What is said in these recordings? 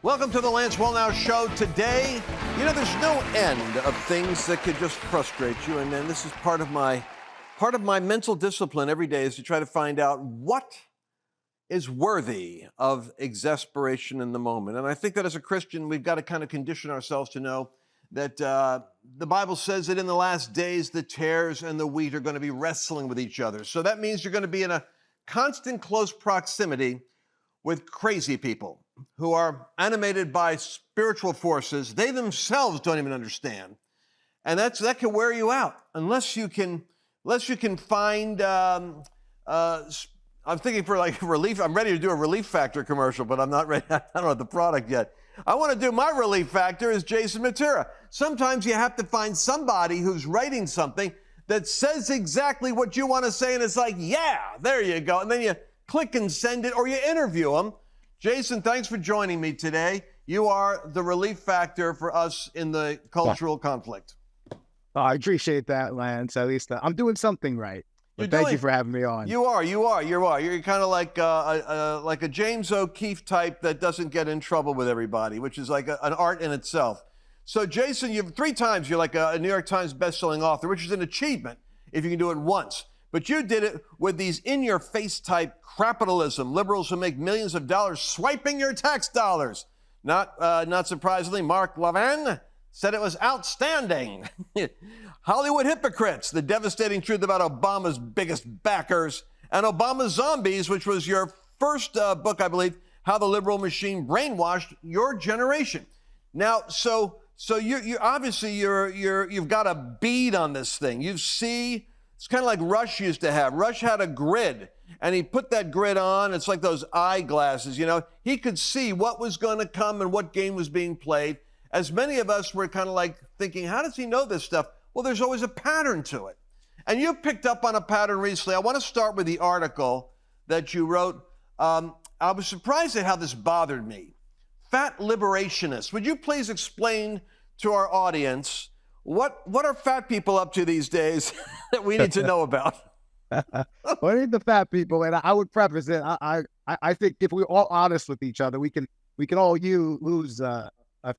Welcome to the Lance Wallnau Show. Today, there's no end of things that could just frustrate you, and then this is part of my mental discipline every day is to try to find out what is worthy of exasperation in the moment. And I think that as a Christian, we've got to kind of condition ourselves to know that the Bible says that in the last days, the tares and the wheat are going to be wrestling with each other. So that means you're going to be in a constant close proximity with crazy people who are animated by spiritual forces they themselves don't even understand. And that can wear you out unless you can find, I'm thinking for like relief, I'm ready to do a Relief Factor commercial, but I'm not ready, I don't have the product yet. I want to do my Relief Factor is Jason Mattera. Sometimes you have to find somebody who's writing something that says exactly what you want to say, and it's like, yeah, there you go. And then you click and send it, or you interview them. Jason, thanks for joining me today. You are the Relief Factor for us in the cultural conflict. Oh, I appreciate that, Lance. At least I'm doing something right. Thank you for having me on. You are. You're kind of like a James O'Keefe type that doesn't get in trouble with everybody, which is like an art in itself. So, Jason, you're like a New York Times bestselling author, which is an achievement if you can do it once. But you did it with these in-your-face type capitalism, liberals who make millions of dollars swiping your tax dollars. Not surprisingly, Mark Levin said it was outstanding. Hollywood hypocrites, the devastating truth about Obama's biggest backers, and Obama's zombies, which was your first book, I believe, How the Liberal Machine Brainwashed Your Generation. Now, so you obviously you've got a bead on this thing. You see. It's kind of like Rush used to have. Rush had a grid, and he put that grid on. It's like those eyeglasses, He could see what was going to come and what game was being played. As many of us were kind of like thinking, how does he know this stuff? Well, there's always a pattern to it. And you picked up on a pattern recently. I want to start with the article that you wrote. I was surprised at how this bothered me. Fat liberationists. Would you please explain to our audience what are fat people up to these days that we need to know about? What are the fat people? And I would preface it. I think if we're all honest with each other, we can all lose a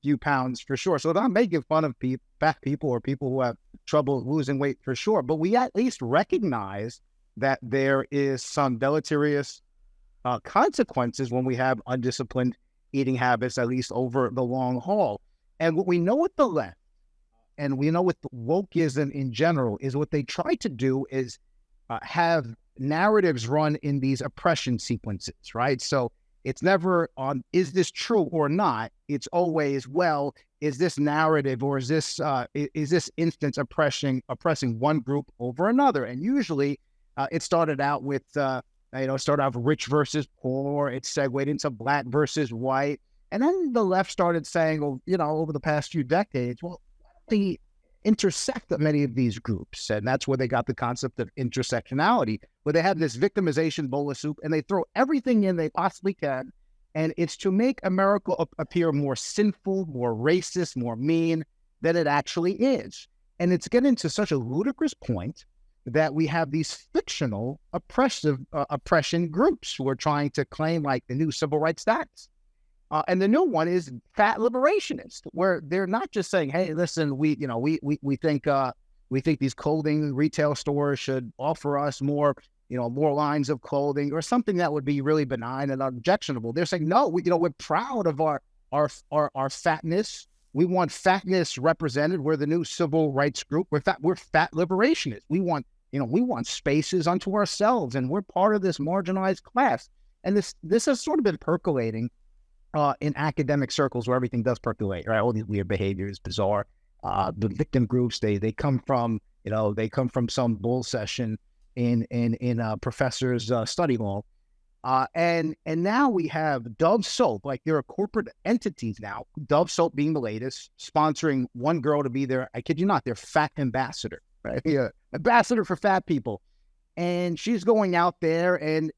few pounds for sure. So I'm making fun of fat people or people who have trouble losing weight for sure. But we at least recognize that there is some deleterious consequences when we have undisciplined eating habits, at least over the long haul. And what we know with the left, and we know with wokeism in general, is what they try to do is have narratives run in these oppression sequences, right? So it's never on, is this true or not? It's always, well, is this narrative or is this instance oppressing one group over another? And usually it started out with, rich versus poor. It segued into black versus white. And then the left started saying, well, over the past few decades, well, they intersect many of these groups, and that's where they got the concept of intersectionality, where they have this victimization bowl of soup, and they throw everything in they possibly can, and it's to make America appear more sinful, more racist, more mean than it actually is. And it's getting to such a ludicrous point that we have these fictional oppression groups who are trying to claim like the new civil rights status. And the new one is fat liberationists, where they're not just saying, "Hey, listen, we think these clothing retail stores should offer us more lines of clothing or something that would be really benign and unobjectionable." They're saying, "No, we're proud of our fatness. We want fatness represented. We're the new civil rights group. We're fat liberationists. We want spaces unto ourselves, and we're part of this marginalized class." And this has sort of been percolating in academic circles where everything does percolate, right? All these weird behaviors, bizarre. The victim groups, they come from some bull session in a professor's study hall. And now we have Dove Soap, like there are corporate entities now, Dove Soap being the latest, sponsoring one girl to be their, I kid you not, their fat ambassador, right? Yeah, ambassador for fat people. And she's going out there and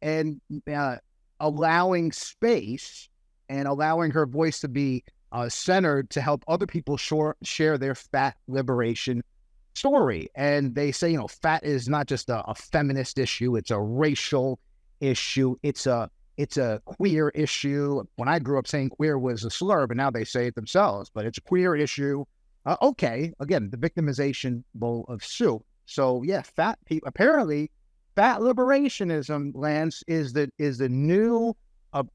allowing space and allowing her voice to be centered to help other people share their fat liberation story. And they say, fat is not just a feminist issue. It's a racial issue. It's a it's a queer issue. When I grew up, saying queer was a slur, but now they say it themselves. But it's a queer issue. Okay, again, the victimization bowl of soup. So yeah, fat people. Apparently, fat liberationism, Lance, is the new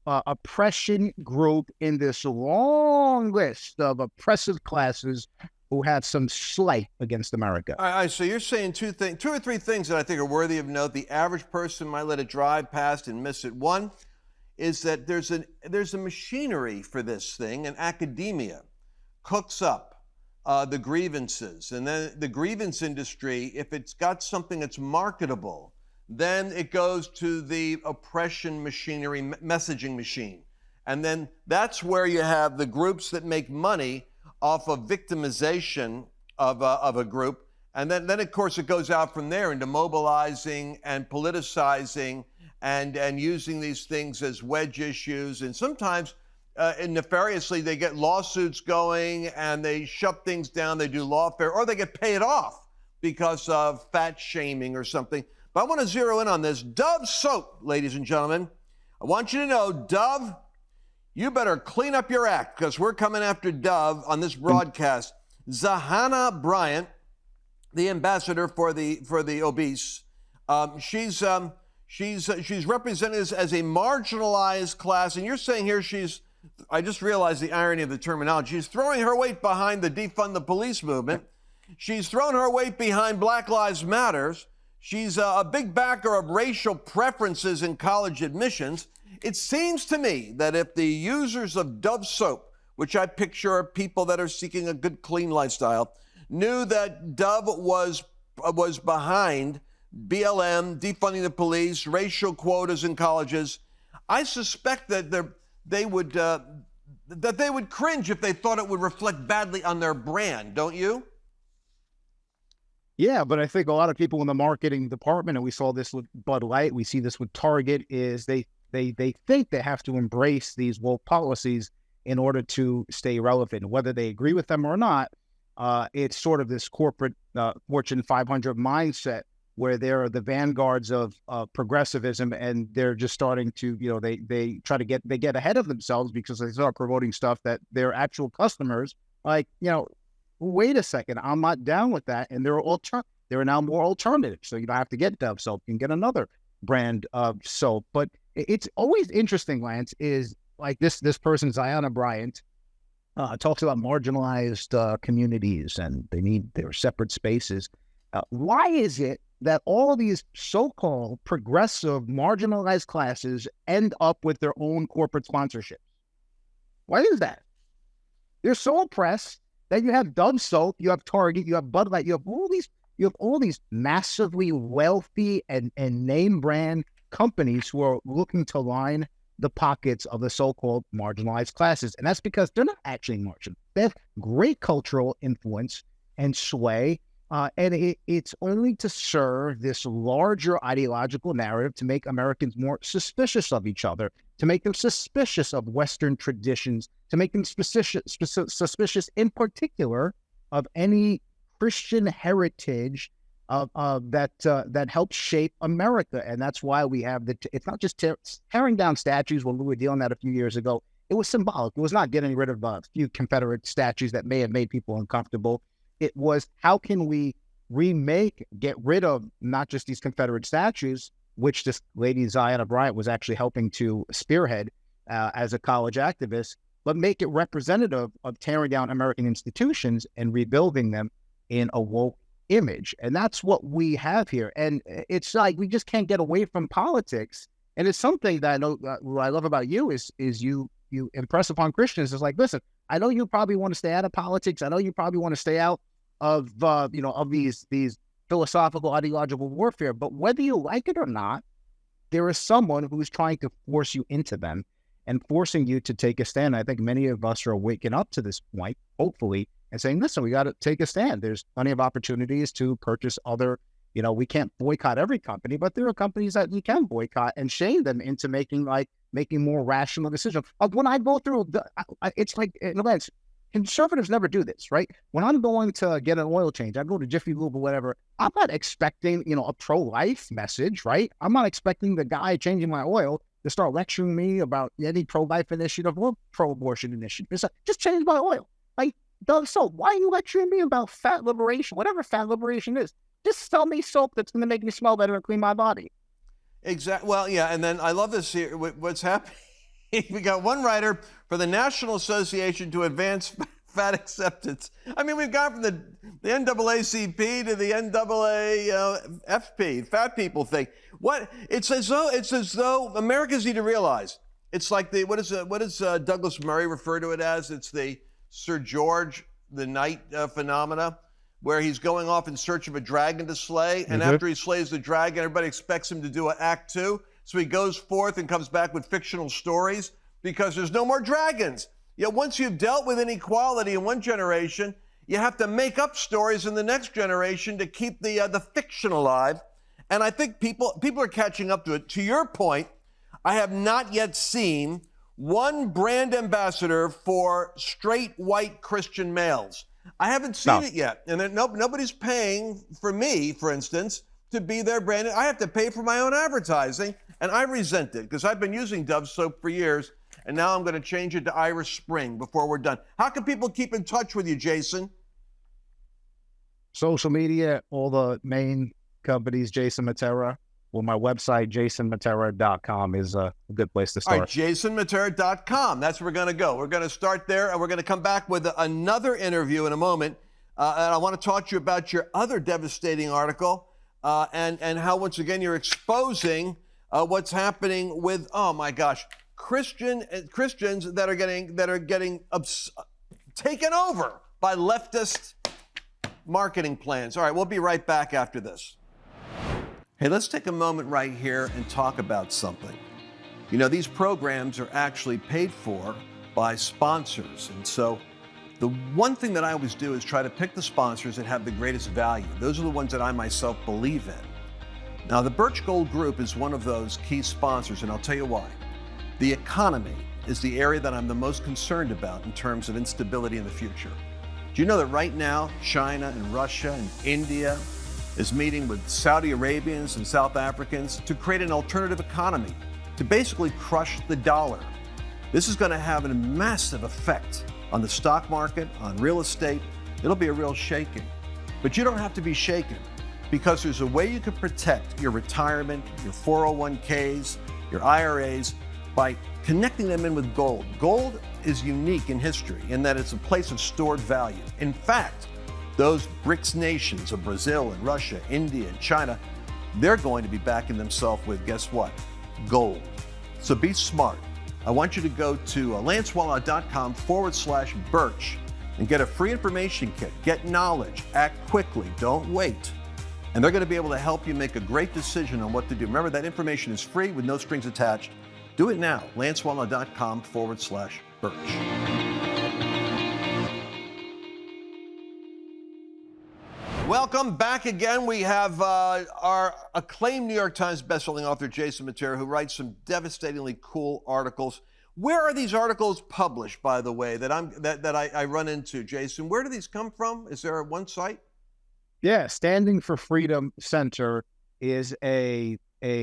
oppression group in this long list of oppressive classes who have some slight against America. All right, so you're saying two or three things that I think are worthy of note. The average person might let it drive past and miss it. One is that there's a machinery for this thing, and academia cooks up the grievances. And then the grievance industry, if it's got something that's marketable, then it goes to the oppression machinery, messaging machine. And then that's where you have the groups that make money off of victimization of a group. And then of course, it goes out from there into mobilizing and politicizing and using these things as wedge issues. And sometimes nefariously, they get lawsuits going and they shut things down. They do lawfare, or they get paid off because of fat shaming or something. But I want to zero in on this. Dove soap, ladies and gentlemen. I want you to know, Dove, you better clean up your act, because we're coming after Dove on this broadcast. Zahana Bryant, the ambassador for the obese, she's represented as a marginalized class, and you're saying here I just realized the irony of the terminology. She's throwing her weight behind the defund the police movement. She's thrown her weight behind Black Lives Matters. She's a big backer of racial preferences in college admissions. It seems to me that if the users of Dove soap, which I picture are people that are seeking a good, clean lifestyle, knew that Dove was behind BLM, defunding the police, racial quotas in colleges, I suspect that they would cringe if they thought it would reflect badly on their brand, don't you? Yeah, but I think a lot of people in the marketing department, and we saw this with Bud Light, we see this with Target, is they think they have to embrace these woke policies in order to stay relevant. Whether they agree with them or not, it's sort of this corporate Fortune 500 mindset where they're the vanguards of progressivism, and they're just starting to, they get ahead of themselves because they start promoting stuff that their actual customers, like, wait a second, I'm not down with that. And there are now more alternatives. So you don't have to get Dove soap, you can get another brand of soap. But it's always interesting, Lance, is like this person, Zahana Bryant, talks about marginalized communities and they need their separate spaces. Why is it that all of these so-called progressive marginalized classes end up with their own corporate sponsorships? Why is that? They're so oppressed that you have Dove soap, you have Target, you have Bud Light, you have all these massively wealthy and name brand companies who are looking to line the pockets of the so-called marginalized classes. And that's because they're not actually marginal. They have great cultural influence and sway. And it's only to serve this larger ideological narrative to make Americans more suspicious of each other, to make them suspicious of Western traditions, to make them suspicious in particular of any Christian heritage that helps shape America. And that's why we have it's not just tearing down statues. When we were dealing that a few years ago, it was symbolic. It was not getting rid of a few Confederate statues that may have made people uncomfortable. It was, how can we get rid of not just these Confederate statues, which this lady Zahana Bryant was actually helping to spearhead as a college activist, but make it representative of tearing down American institutions and rebuilding them in a woke image. And that's what we have here. And it's like, we just can't get away from politics. And it's something that I know, what I love about you is you impress upon Christians. It's like, listen, I know you probably want to stay out of politics. I know you probably want to stay out of these philosophical, ideological warfare, but whether you like it or not, there is someone who's trying to force you into them and forcing you to take a stand. I think many of us are waking up to this point, hopefully, and saying, listen, we got to take a stand. There's plenty of opportunities to purchase other, we can't boycott every company, but there are companies that we can boycott and shame them into making more rational decisions. When I go through, it's like, conservatives never do this, right? When I'm going to get an oil change, I go to Jiffy Lube or whatever, I'm not expecting, a pro-life message, right? I'm not expecting the guy changing my oil to start lecturing me about any pro-life initiative or pro-abortion initiative. It's like, just change my oil. Like, Doug, soap, why are you lecturing me about fat liberation? Whatever fat liberation is. Just sell me soap that's going to make me smell better and clean my body. Exactly. Well, yeah, and then I love this here. What's happening? We got one writer for the National Association to Advance Fat Acceptance. I mean, we've gone from the NAACP to the NAAFP, fat people thing. What? It's as though Americans need to realize. It's like what does Douglas Murray refer to it as? It's the Sir George the Knight phenomena, where he's going off in search of a dragon to slay, and after he slays the dragon, everybody expects him to do an act 2. So he goes forth and comes back with fictional stories because there's no more dragons. Yet once you've dealt with inequality in one generation, you have to make up stories in the next generation to keep the fiction alive. And I think people are catching up to it. To your point, I have not yet seen one brand ambassador for straight white Christian males. I haven't seen it yet. And nobody's paying for me, for instance, to be their brand. I have to pay for my own advertising, and I resent it because I've been using Dove soap for years, and now I'm going to change it to Irish Spring before we're done. How can people keep in touch with you, Jason? Social media, all the main companies, Jason Mattera. Well, my website, jasonmattera.com, is a good place to start. All right, jasonmattera.com. That's where we're going to go. We're going to start there, and we're going to come back with another interview in a moment. And I want to talk to you about your other devastating article and how, once again, you're exposing what's happening with, oh my gosh, Christians that are getting taken over by leftist marketing plans. All right, we'll be right back after this. Hey, let's take a moment right here and talk about something. You know, these programs are actually paid for by sponsors. And so the one thing that I always do is try to pick the sponsors that have the greatest value. Those are the ones that I myself believe in. Now, the Birch Gold Group is one of those key sponsors, and I'll tell you why. The economy is the area that I'm the most concerned about in terms of instability in the future. Do you know that right now, China and Russia and India is meeting with Saudi Arabians and South Africans to create an alternative economy, to basically crush the dollar. This is going to have a massive effect on the stock market, on real estate. It'll be a real shaking. But you don't have to be shaken, because there's a way you can protect your retirement, your 401ks, your IRAs, by connecting them in with gold. Gold is unique in history in that it's a place of stored value. In fact, those BRICS nations of Brazil and Russia, India and China, they're going to be backing themselves with, guess what? Gold. So be smart. I want you to go to lancewallnau.com/Birch and get a free information kit. Get knowledge, act quickly, don't wait. And they're going to be able to help you make a great decision on what to do. Remember, that information is free with no strings attached. Do it now, lancewallnau.com/Birch. Welcome back again. We have our acclaimed New York Times bestselling author, Jason Mattera, who writes some devastatingly cool articles. Where are these articles published, by the way, that I run into, Jason? Where do these come from? Is there one site? Yeah, Standing for Freedom Center is a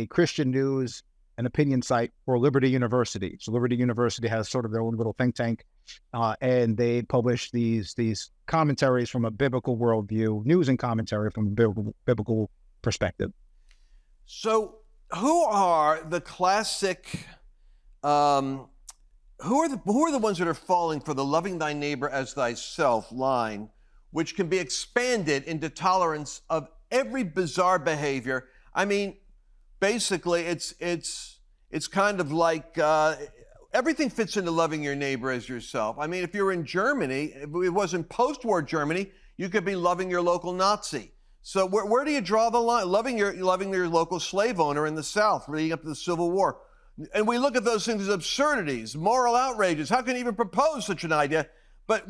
Christian news and opinion site for Liberty University. So Liberty University has sort of their own little think tank, and they publish these commentaries from a biblical worldview, news and commentary from a biblical perspective. So who are the classic, who are the ones that are falling for the loving thy neighbor as thyself line, which can be expanded into tolerance of every bizarre behavior? I mean, basically, it's kind of like everything fits into loving your neighbor as yourself. I mean, if you're in Germany, if it wasn't post-war Germany, you could be loving your local Nazi. So where do you draw the line? Loving your local slave owner in the South, leading up to the Civil War. And we look at those things as absurdities, moral outrages. How can you even propose such an idea? But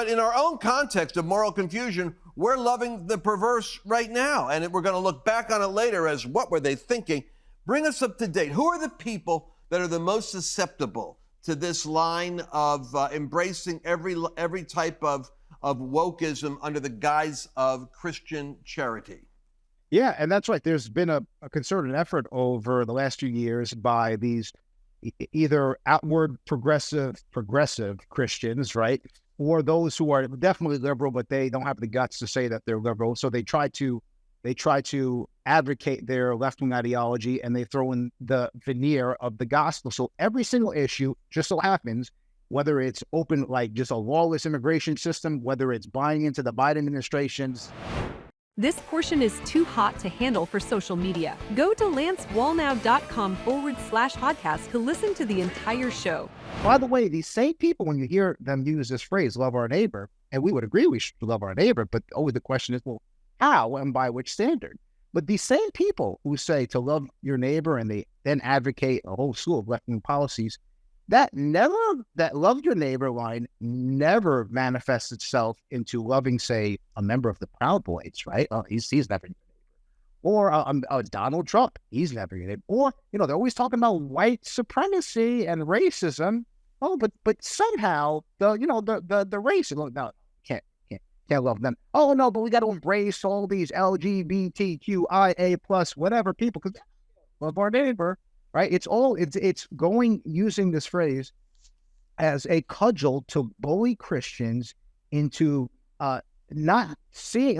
in our own context of moral confusion, we're loving the perverse right now. And we're going to look back on it later as what were they thinking? Bring us up to date. Who are the people that are the most susceptible to this line of embracing every type of wokeism under the guise of Christian charity? Yeah, and that's right. There's been a concerted effort over the last few years by these either outward progressive Christians, right? Or those who are definitely liberal, but they don't have the guts to say that they're liberal. So they try to advocate their left-wing ideology, and they throw in the veneer of the gospel. So every single issue just so happens, whether it's open, like just a lawless immigration system, whether it's buying into the Biden administration's. This portion is too hot to handle for social media. Go to lancewallnau.com/podcast to listen to the entire show. By the way, these same people, when you hear them use this phrase, love our neighbor, and we would agree we should love our neighbor, but always the question is, well, how and by which standard? But these same people who say to love your neighbor, and they then advocate a whole slew of left-wing policies, that love your neighbor line never manifests itself into loving, say, a member of the Proud Boys, right? He's never your neighbor. Or Donald Trump, he's never your neighbor. Or, they're always talking about white supremacy and racism. Oh, but somehow the race, no, can't love them. Oh no, but we got to embrace all these LGBTQIA plus whatever people, because love our neighbor, right? It's using this phrase as a cudgel to bully Christians into refusing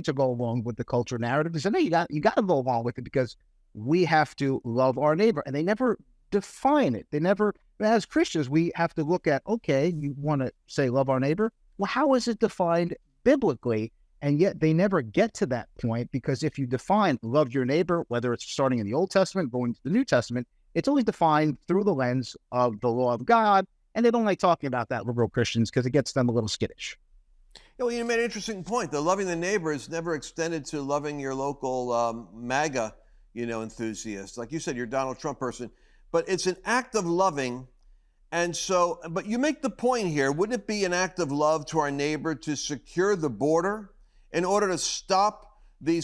to go along with the culture narrative. They say, no, you got to go along with it because we have to love our neighbor, and they never define it. They never. As Christians, we have to look at, okay, you want to say love our neighbor? Well, how is it defined biblically? And yet they never get to that point, because if you define love your neighbor, whether it's starting in the Old Testament, going to the New Testament, it's always defined through the lens of the law of God. And they don't like talking about that, liberal Christians, because it gets them a little skittish. Well, you made an interesting point. The loving the neighbor is never extended to loving your local MAGA, enthusiast. Like you said, you're a Donald Trump person. But it's an act of loving. And so, but you make the point here, wouldn't it be an act of love to our neighbor to secure the border in order to stop the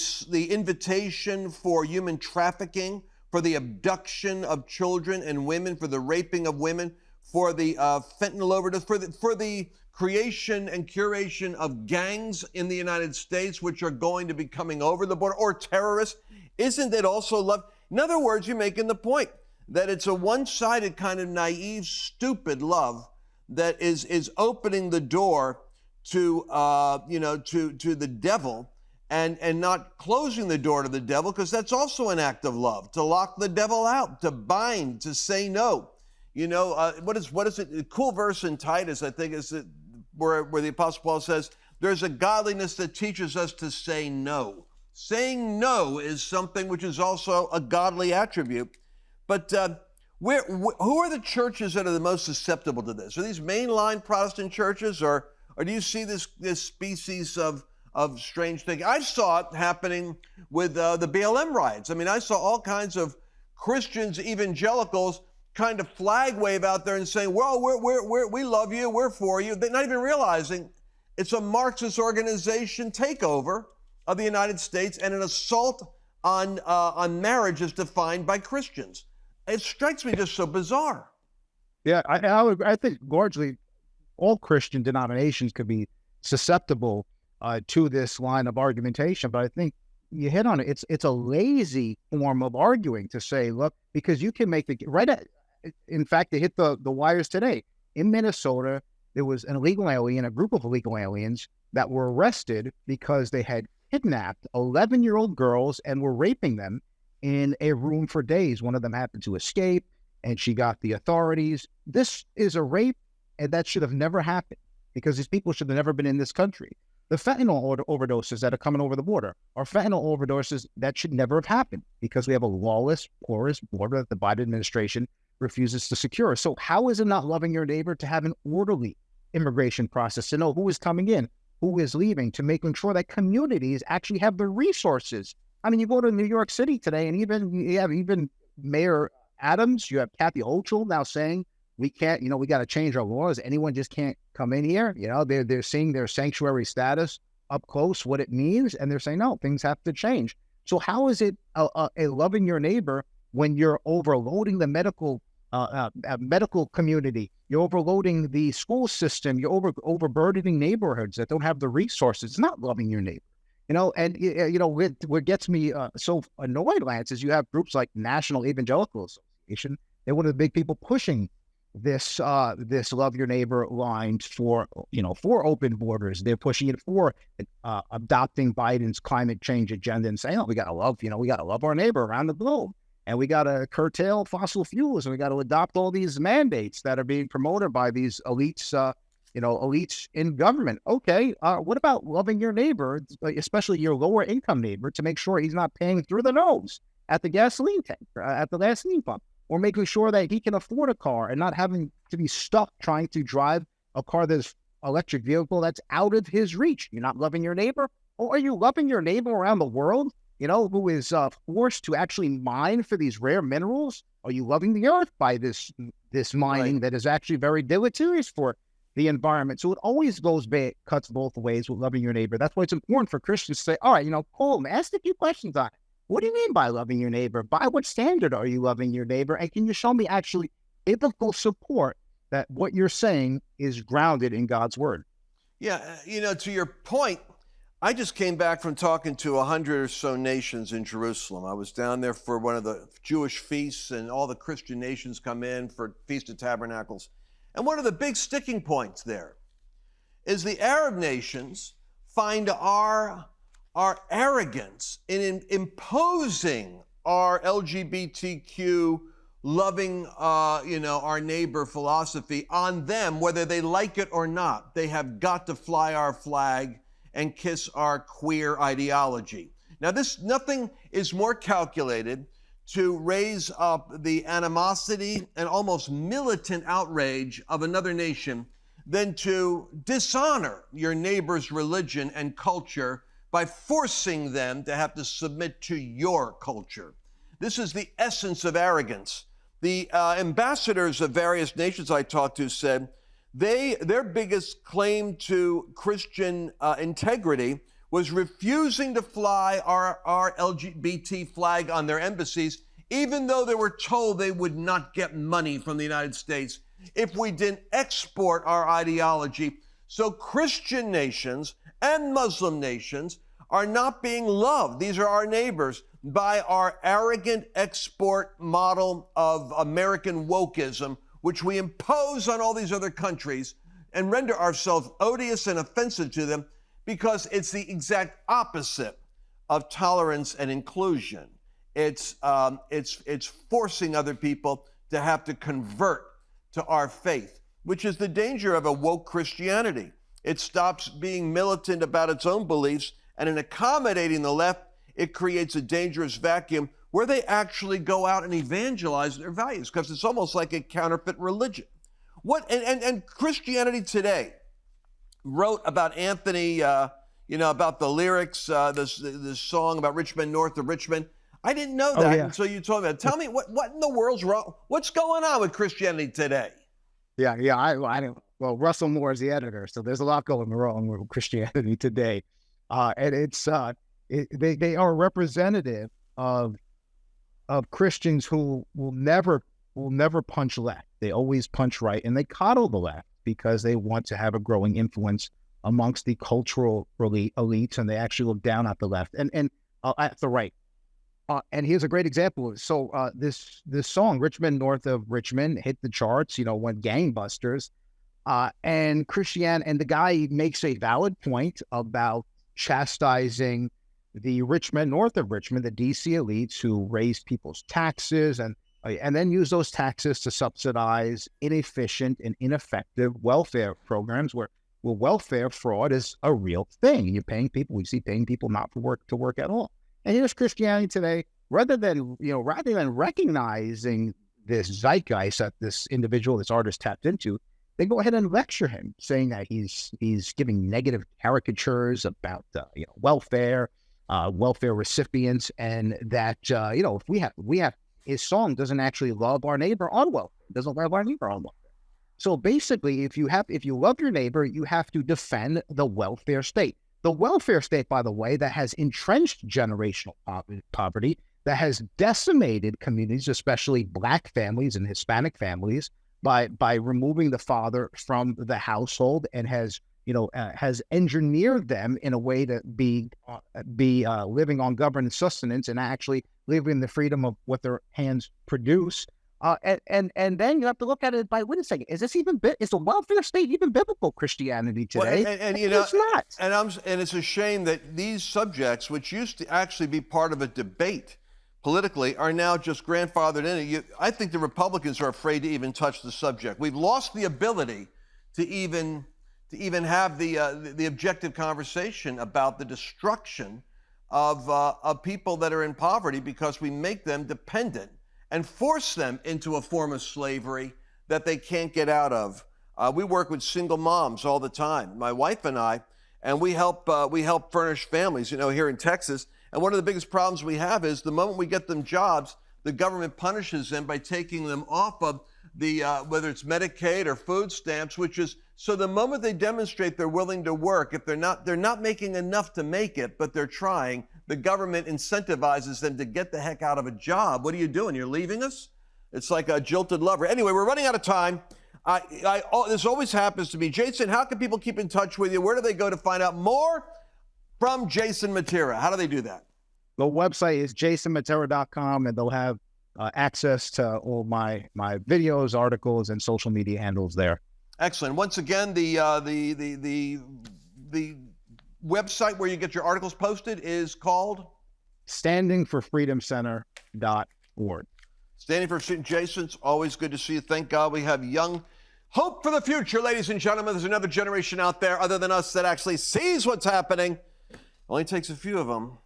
invitation for human trafficking, for the abduction of children and women, for the raping of women, for the fentanyl overdose, for the creation and curation of gangs in the United States, which are going to be coming over the border, or terrorists? Isn't it also love? In other words, you're making the point that it's a one-sided kind of naive, stupid love that is opening the door to the devil, and not closing the door to the devil, because that's also an act of love, to lock the devil out, to bind, to say no. What is it? A cool verse in Titus, I think, is it where the Apostle Paul says, there's a godliness that teaches us to say no. Saying no is something which is also a godly attribute. But who are the churches that are the most susceptible to this? Are these mainline Protestant churches, or do you see this species of strange thing? I saw it happening with the BLM riots. I mean, I saw all kinds of Christians, evangelicals, kind of flag wave out there and saying, well, we love you, we're for you. They're not even realizing it's a Marxist organization takeover of the United States and an assault on marriage as defined by Christians. It strikes me just so bizarre. Yeah, I think largely all Christian denominations could be susceptible to this line of argumentation, but I think you hit on it. It's a lazy form of arguing to say, look, because you can make in fact, they hit the wires today. In Minnesota, there was an illegal alien, a group of illegal aliens that were arrested because they had kidnapped 11-year-old girls and were raping them in a room for days. One of them happened to escape, and she got the authorities. This is a rape, and that should have never happened, because these people should have never been in this country. The fentanyl overdoses that are coming over the border are fentanyl overdoses that should never have happened, because we have a lawless, porous border that the Biden administration refuses to secure. So how is it not loving your neighbor to have an orderly immigration process, to know who is coming in, who is leaving, to making sure that communities actually have the resources? I mean, you go to New York City today, and even Mayor Adams, you have Kathy Hochul now saying, we can't, we got to change our laws. Anyone just can't come in here. They're seeing their sanctuary status up close, what it means, and they're saying, no, things have to change. So how is it a loving your neighbor when you're overloading the medical community, you're overloading the school system, you're overburdening neighborhoods that don't have the resources? It's not loving your neighbor. What gets me so annoyed, Lance, is you have groups like National Evangelical Association. They're one of the big people pushing this love your neighbor line for open borders. They're pushing it for adopting Biden's climate change agenda and saying, we got to love our neighbor around the globe, and we got to curtail fossil fuels, and we got to adopt all these mandates that are being promoted by these elites. Elites in government. Okay, what about loving your neighbor, especially your lower income neighbor, to make sure he's not paying through the nose at the gasoline tank, at the gasoline pump, or making sure that he can afford a car and not having to be stuck trying to drive a car that's electric vehicle that's out of his reach? You're not loving your neighbor, or are you loving your neighbor around the world, who is forced to actually mine for these rare minerals? Are you loving the earth by this mining that is actually very deleterious for the environment? So it always cuts both ways with loving your neighbor. That's why it's important for Christians to say, all right, Paul, ask a few questions on it. What do you mean by loving your neighbor? By what standard are you loving your neighbor? And can you show me actually biblical support that what you're saying is grounded in God's word? Yeah, to your point, I just came back from talking to 100 or so nations in Jerusalem. I was down there for one of the Jewish feasts, and all the Christian nations come in for Feast of Tabernacles. And one of the big sticking points there is the Arab nations find our arrogance in imposing our LGBTQ loving, our neighbor philosophy on them, whether they like it or not. They have got to fly our flag and kiss our queer ideology. Now, nothing is more calculated to raise up the animosity and almost militant outrage of another nation than to dishonor your neighbor's religion and culture by forcing them to have to submit to your culture. This is the essence of arrogance. The ambassadors of various nations I talked to said their biggest claim to Christian integrity was refusing to fly our LGBT flag on their embassies, even though they were told they would not get money from the United States if we didn't export our ideology. So Christian nations and Muslim nations are not being loved. These are our neighbors by our arrogant export model of American wokeism, which we impose on all these other countries and render ourselves odious and offensive to them because it's the exact opposite of tolerance and inclusion. It's forcing other people to have to convert to our faith, which is the danger of a woke Christianity. It stops being militant about its own beliefs, and in accommodating the left, it creates a dangerous vacuum where they actually go out and evangelize their values, because it's almost like a counterfeit religion. And Christianity Today wrote about Anthony, about the lyrics, this song about rich men north of Richmond. I didn't know that until you told me that. Tell me what in the world's wrong? What's going on with Christianity Today? Yeah. I don't. Well, Russell Moore is the editor, so there's a lot going wrong with Christianity Today, and it's they are representative of Christians who will never punch left. They always punch right, and they coddle the left because they want to have a growing influence amongst the cultural elites, and they actually look down at the left and at the right. And here's a great example. So this song, Richmond North of Richmond, hit the charts, went gangbusters. And the guy makes a valid point about chastising the rich men north of Richmond, the DC elites who raise people's taxes and then use those taxes to subsidize inefficient and ineffective welfare programs where welfare fraud is a real thing. You're paying people, we see paying people not to work at all. And here's Christianity Today, rather than recognizing this zeitgeist that this individual, this artist tapped into, they go ahead and lecture him, saying that he's giving negative caricatures about welfare recipients, and that if we have his song doesn't actually love our neighbor on welfare, doesn't love our neighbor on welfare. So basically, if you love your neighbor, you have to defend the welfare state. The welfare state, by the way, that has entrenched generational poverty, that has decimated communities, especially Black families and Hispanic families, by removing the father from the household, and has has engineered them in a way to be living on government sustenance and actually live in the freedom of what their hands produce. And then you have to look at it by, wait a second, is the welfare state even biblical Christianity today? Well, and it's not. And it's a shame that these subjects, which used to actually be part of a debate politically, are now just grandfathered in. I think the Republicans are afraid to even touch the subject. We've lost the ability to even have the objective conversation about the destruction of people that are in poverty, because we make them dependent and force them into a form of slavery that they can't get out of. We work with single moms all the time, my wife and I, and we help furnish families, here in Texas. And one of the biggest problems we have is the moment we get them jobs, the government punishes them by taking them off of the whether it's Medicaid or food stamps, which is, so the moment they demonstrate they're willing to work, if they're not making enough to make it, but they're trying, the government incentivizes them to get the heck out of a job. What are you doing? You're leaving us? It's like a jilted lover. Anyway, we're running out of time. This always happens to me. Jason, how can people keep in touch with you? Where do they go to find out more from Jason Mattera? How do they do that? The website is jasonmattera.com, and they'll have access to all my videos, articles, and social media handles there. Excellent. Once again, the website where you get your articles posted is called standingforfreedomcenter.org. Standing for Freedom. Jason, it's always good to see you. Thank God we have young hope for the future, ladies and gentlemen. There's another generation out there other than us that actually sees what's happening. Only takes a few of them,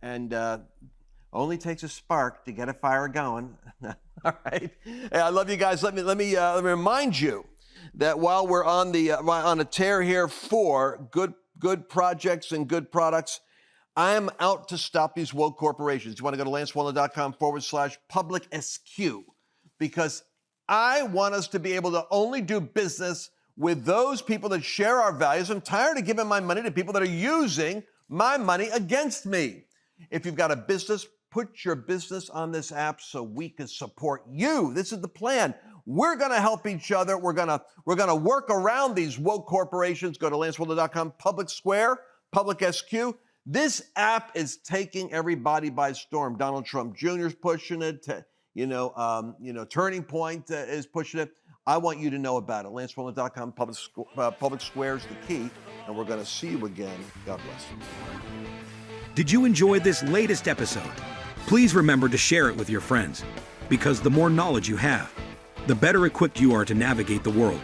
and only takes a spark to get a fire going. All right. Hey, I love you guys. Let me remind you that while we're on a tear here for good projects and good products, I am out to stop these woke corporations. You want to go to lancewallnau.com/publicsq, because I want us to be able to only do business with those people that share our values. I'm tired of giving my money to people that are using my money against me. If you've got a business, put your business on this app so we can support you. This is the plan. We're going to help each other. We're going to work around these woke corporations. Go to lancewallnau.com, Public Square, Public SQ. This app is taking everybody by storm. Donald Trump Jr. is pushing it. Turning Point is pushing it. I want you to know about it. lancewallnau.com, Public Square is the key, and we're going to see you again. God bless. Did you enjoy this latest episode? Please remember to share it with your friends, because the more knowledge you have, the better equipped you are to navigate the world.